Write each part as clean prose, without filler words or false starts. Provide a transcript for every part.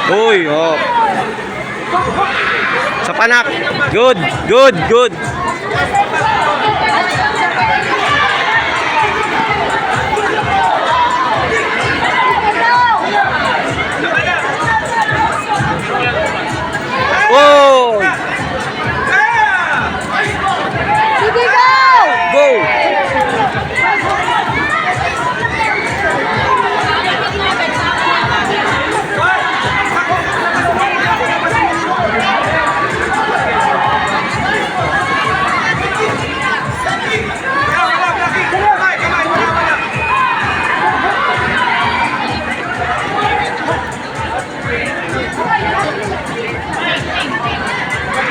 Uy, oh. Sa panak. Good, good, good. Oh! Sige, go! Go!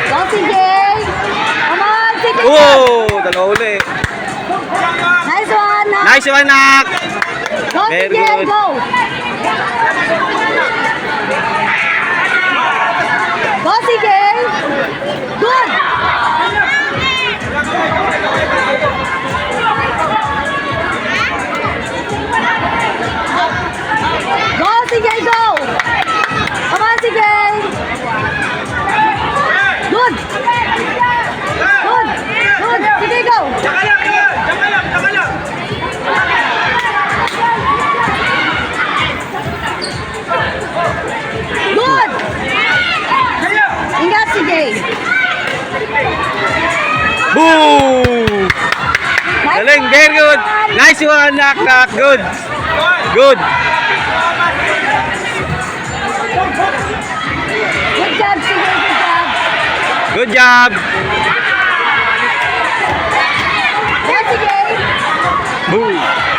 Go, CJ! Come on, CJ! Oh! Dalawa uli. Nice one! Nak. Nice one, Nak! Go, Very CJ! good. Go! Go, CJ! Good! Go, CJ! Go! Come on, CJ! Good! Good! Good! CJ, go! Good! Ingat, CJ! Boom! Galing, very good. Nice one, Nak, Nak. Good. Good. Good job, CJ! Good job! Good job. Go, CJ! Boom.